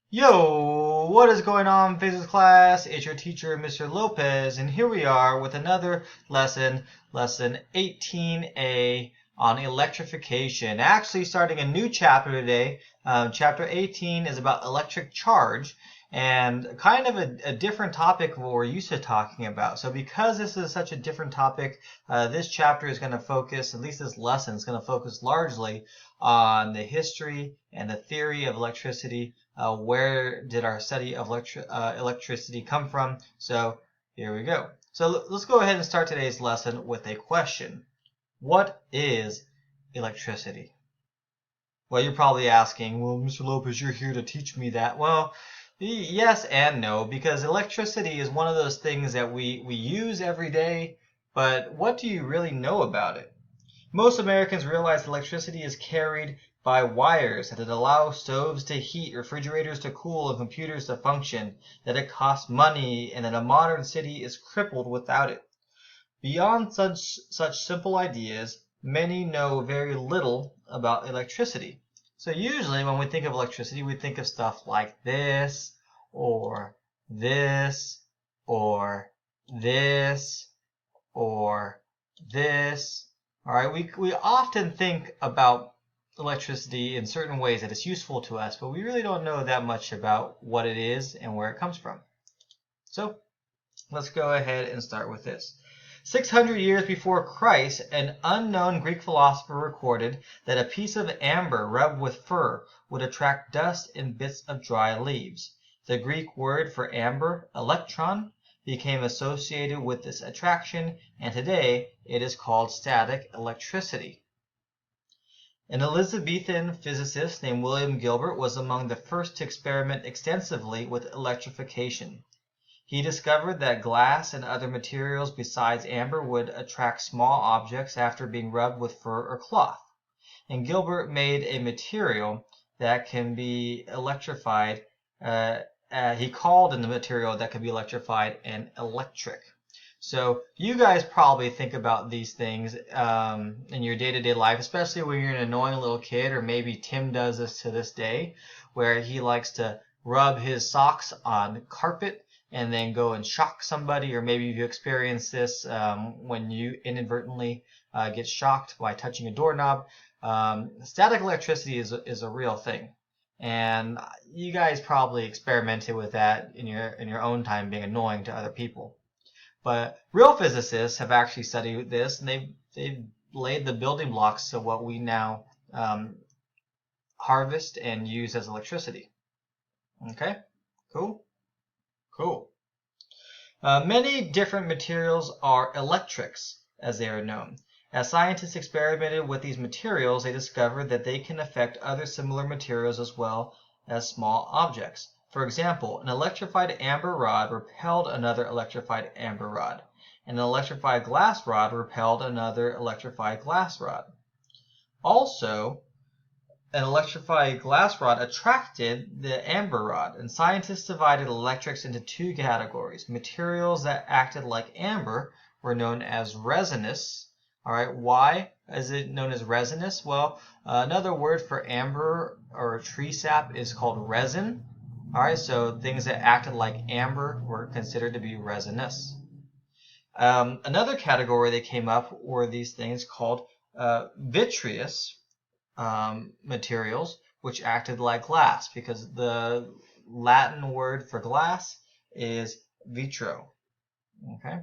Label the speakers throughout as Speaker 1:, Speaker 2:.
Speaker 1: Yo, what is going on, physics class? It's your teacher, Mr. Lopez, and here we are with another lesson 18A on electrification. Actually, starting a new chapter today. Chapter 18 is about electric charge, and kind of a different topic of what we're used to talking about. So because this is such a different topic, this chapter is going to focus, at least this lesson is going to focus largely on the history and the theory of electricity. Where did our study of electricity come from? So here we go. So let's go ahead and start today's lesson with a question. What is electricity? Well, you're probably asking, well, Mr. Lopez, you're here to teach me that. Well, yes and no, because electricity is one of those things that we use every day, but what do you really know about it? Most Americans realize electricity is carried by wires, that it allows stoves to heat, refrigerators to cool, and computers to function, that it costs money, and that a modern city is crippled without it. Beyond such simple ideas, many know very little about electricity. So usually when we think of electricity, we think of stuff like this, or this, or this, or this. All right, we often think about electricity in certain ways that it's useful to us, but we really don't know that much about what it is and where it comes from. So let's go ahead and start with this. 600 years before Christ, an unknown Greek philosopher recorded that a piece of amber rubbed with fur would attract dust and bits of dry leaves. The Greek word for amber, electron, became associated with this attraction, and today it is called static electricity. An Elizabethan physicist named William Gilbert was among the first to experiment extensively with electrification. He discovered that glass and other materials besides amber would attract small objects after being rubbed with fur or cloth. And Gilbert made a material that can be electrified. He called in the material that could be electrified an electric. So you guys probably think about these things in your day-to-day life, especially when you're an annoying little kid, or maybe Tim does this to this day, where he likes to rub his socks on carpet and then go and shock somebody, or maybe you experience this when you inadvertently get shocked by touching a doorknob. Static electricity is a real thing, and you guys probably experimented with that in your own time, being annoying to other people. But real physicists have actually studied this, and they've laid the building blocks to what we now harvest and use as electricity. Okay, cool. Cool. Many different materials are electrics, as they are known. As scientists experimented with these materials, they discovered that they can affect other similar materials as well as small objects. For example, an electrified amber rod repelled another electrified amber rod. An electrified glass rod repelled another electrified glass rod. Also, an electrified glass rod attracted the amber rod, and scientists divided electrics into two categories. Materials that acted like amber were known as resinous. All right, why is it known as resinous? Well, another word for amber or tree sap is called resin. All right, so things that acted like amber were considered to be resinous. Another category that came up were these things called vitreous materials, which acted like glass, because the Latin word for glass is vitro. Okay.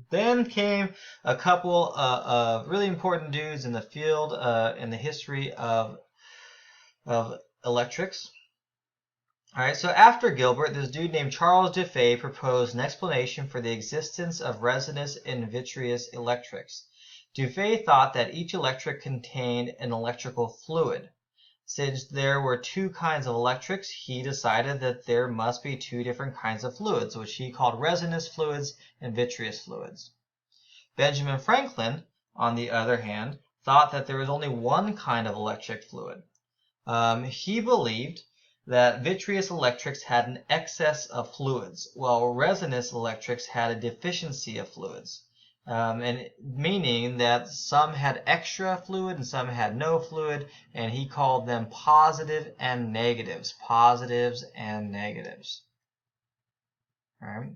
Speaker 1: Then came a couple of really important dudes in the field, in the history of electrics. All right, so after Gilbert, this dude named Charles Dufay proposed an explanation for the existence of resinous and vitreous electrics. Dufay thought that each electric contained an electrical fluid. Since there were two kinds of electrics, he decided that there must be two different kinds of fluids, which he called resinous fluids and vitreous fluids. Benjamin Franklin, on the other hand, thought that there was only one kind of electric fluid. He believed that vitreous electrics had an excess of fluids, while resinous electrics had a deficiency of fluids. and meaning that some had extra fluid and some had no fluid, and he called them positive and negatives. Positives and negatives. All right.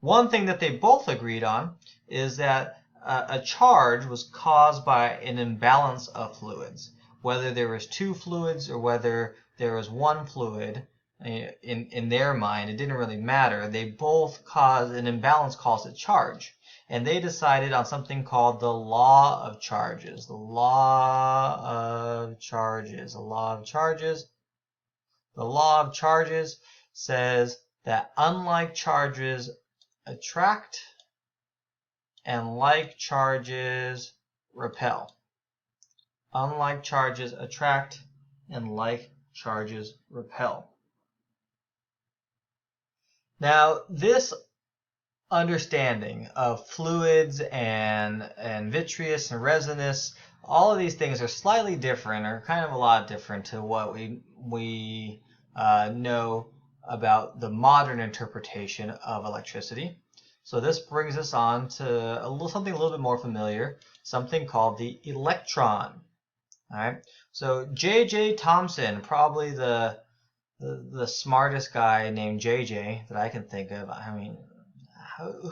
Speaker 1: One thing that they both agreed on is that a charge was caused by an imbalance of fluids. Whether there was two fluids or whether there was one fluid, in their mind, it didn't really matter. They both caused an imbalance caused a charge. And they decided on something called the law of charges. The law of charges. The law of charges. The law of charges says that unlike charges attract and like charges repel. Unlike charges attract and like charges repel. Now, this understanding of fluids and vitreous and resinous, all of these things are slightly different, or kind of a lot different to what we know about the modern interpretation of electricity. So this brings us on to something a little bit more familiar, something called the electron. All right. So J.J. Thomson, probably the smartest guy named J.J. that I can think of. I mean,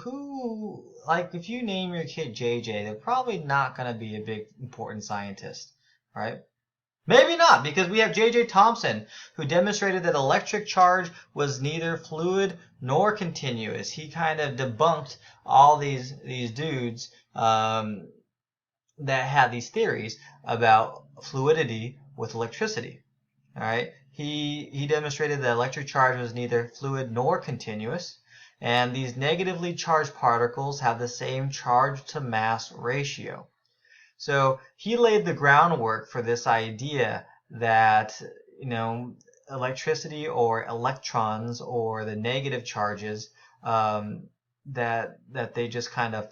Speaker 1: who, like, if you name your kid J.J., they're probably not going to be a big important scientist, right? Maybe not, because we have J.J. Thomson, who demonstrated that electric charge was neither fluid nor continuous. He kind of debunked all these dudes that had these theories about fluidity with electricity. All right, he demonstrated that electric charge was neither fluid nor continuous, and these negatively charged particles have the same charge to mass ratio. So he laid the groundwork for this idea that, electricity or electrons or the negative charges, that they just kind of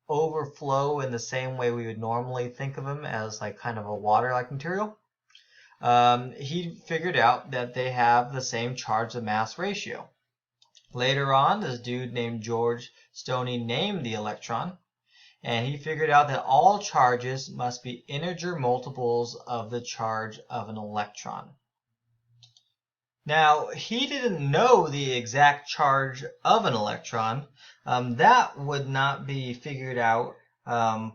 Speaker 1: overflow in the same way we would normally think of them, as like kind of a water-like material. He figured out that they have the same charge to mass ratio. Later on, this dude named George Stoney named the electron, and he figured out that all charges must be integer multiples of the charge of an electron. Now, he didn't know the exact charge of an electron. That would not be figured out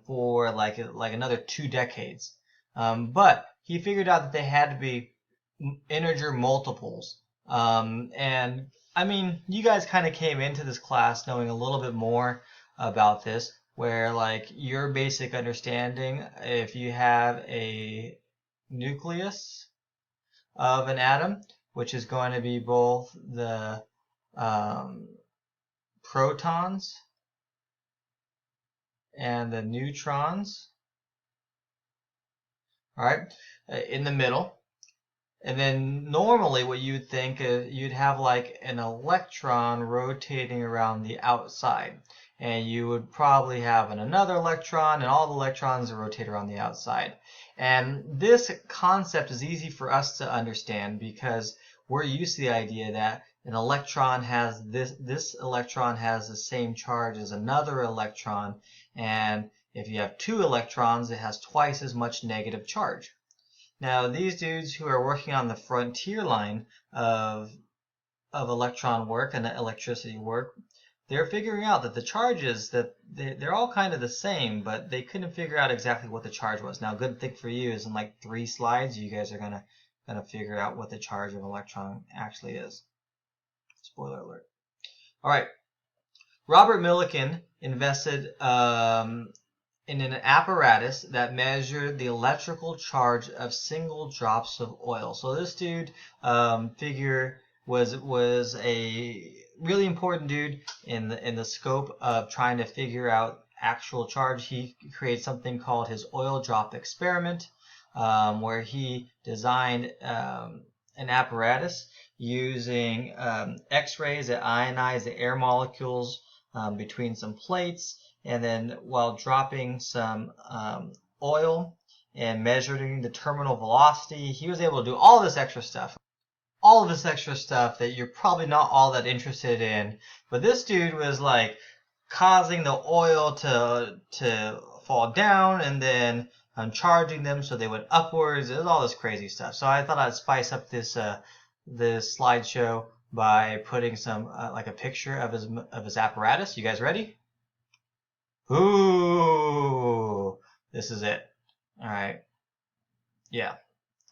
Speaker 1: for like another 2 decades. But he figured out that they had to be integer multiples. And I mean, you guys kind of came into this class knowing a little bit more about this, where like your basic understanding, if you have a nucleus of an atom, which is going to be both the protons and the neutrons, all right, in the middle. And then normally what you would think is you'd have like an electron rotating around the outside. And you would probably have another electron, and all the electrons rotate around the outside. And this concept is easy for us to understand because we're used to the idea that an electron has this electron has the same charge as another electron, and if you have 2 electrons, it has twice as much negative charge. Now, these dudes who are working on the frontier line of electron work and electricity work, they're figuring out that the charges, that they're all kind of the same, but they couldn't figure out exactly what the charge was. Now, good thing for you is in like 3 slides, you guys are gonna figure out what the charge of an electron actually is. Spoiler alert. All right. Robert Millikan invested in an apparatus that measured the electrical charge of single drops of oil. So this dude was a really important dude in the scope of trying to figure out actual charge. He created something called his oil drop experiment, where he designed an apparatus using X-rays that ionize the air molecules between some plates, and then while dropping some oil and measuring the terminal velocity, he was able to do all this extra stuff. All of this extra stuff that you're probably not all that interested in. But this dude was like causing the oil to fall down, and then charging them so they went upwards. There's all this crazy stuff. So I thought I'd spice up this slideshow by putting some like a picture of his apparatus. You guys ready? Ooh, this is it. All right. Yeah.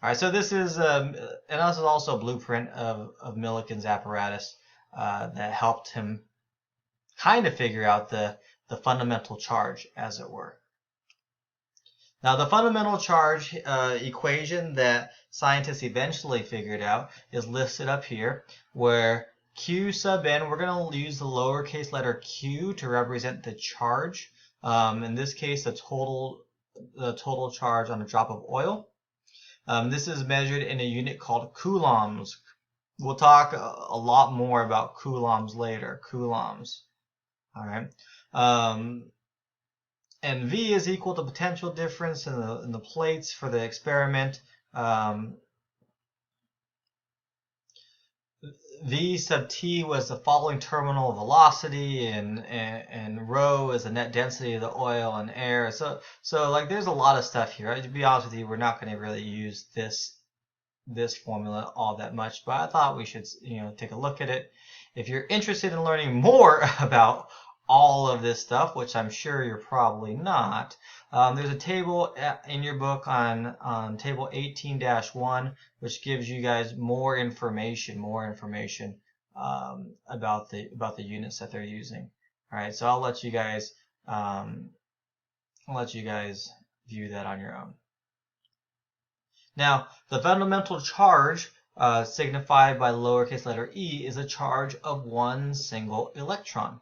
Speaker 1: All right. So this is and this is also a blueprint of Millikan's apparatus that helped him kind of figure out the fundamental charge, as it were. Now, the fundamental charge equation that scientists eventually figured out is listed up here, where Q sub n, we're going to use the lowercase letter q to represent the charge. In this case, the total charge on a drop of oil. This is measured in a unit called coulombs. We'll talk a lot more about coulombs later. Coulombs. All right. And V is equal to potential difference in the plates for the experiment. V sub t was the following terminal velocity, and rho is the net density of the oil and air. So like there's a lot of stuff here. To be honest with you, we're not going to really use this formula all that much, but I thought we should take a look at it. If you're interested in learning more about all of this stuff, which I'm sure you're probably not, there's a table in your book on table 18-1, which gives you guys more information about the units that they're using. All right, so I'll let you guys view that on your own. Now, the fundamental charge, signified by the lowercase letter e, is a charge of one single electron.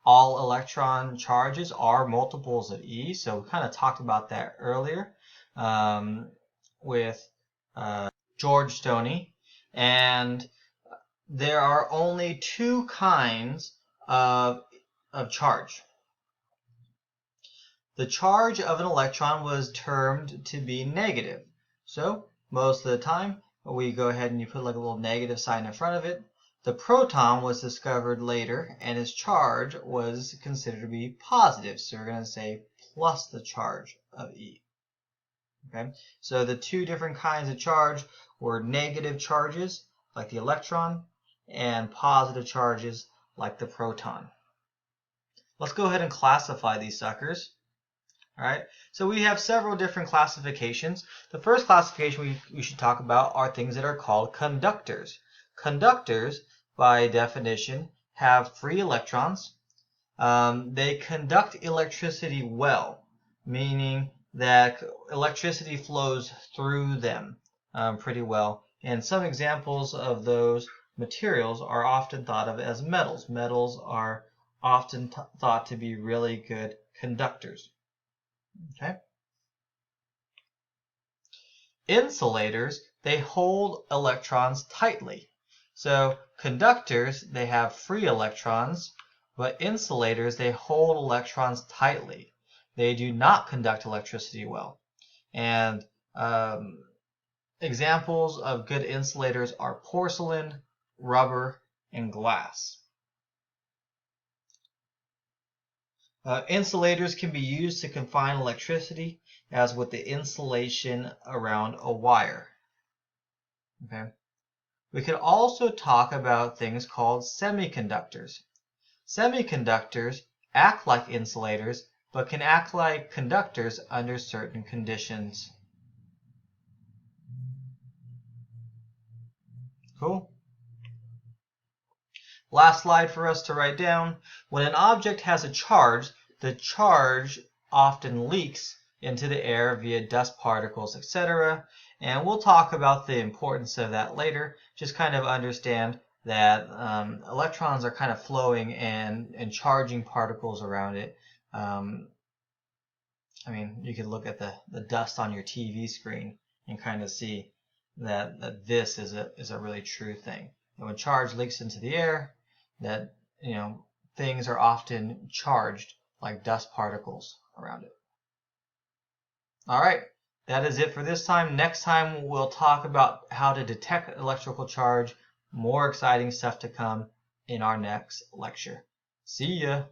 Speaker 1: All electron charges are multiples of E, so we kind of talked about that earlier with George Stoney. And there are only two kinds of charge. The charge of an electron was termed to be negative. So most of the time, we go ahead and you put like a little negative sign in front of it. The proton was discovered later, and its charge was considered to be positive. So we're going to say plus the charge of E. Okay, so the two different kinds of charge were negative charges, like the electron, and positive charges, like the proton. Let's go ahead and classify these suckers. All right, so we have several different classifications. The first classification we should talk about are things that are called conductors. Conductors, by definition, have free electrons. They conduct electricity well, meaning that electricity flows through them pretty well. And some examples of those materials are often thought of as metals. Metals are often thought to be really good conductors. Okay. Insulators, they hold electrons tightly. So conductors, they have free electrons, but insulators, they hold electrons tightly. They do not conduct electricity well. And examples of good insulators are porcelain, rubber, and glass. Insulators can be used to confine electricity, as with the insulation around a wire. Okay. We could also talk about things called semiconductors. Semiconductors act like insulators, but can act like conductors under certain conditions. Cool. Last slide for us to write down. When an object has a charge, the charge often leaks into the air via dust particles, etc. And we'll talk about the importance of that later. Just kind of understand that electrons are kind of flowing and charging particles around it. I mean, you could look at the dust on your TV screen and kind of see that this is a really true thing. And when charge leaks into the air, that things are often charged like dust particles around it. All right, that is it for this time. Next time we'll talk about how to detect electrical charge. More exciting stuff to come in our next lecture. See ya.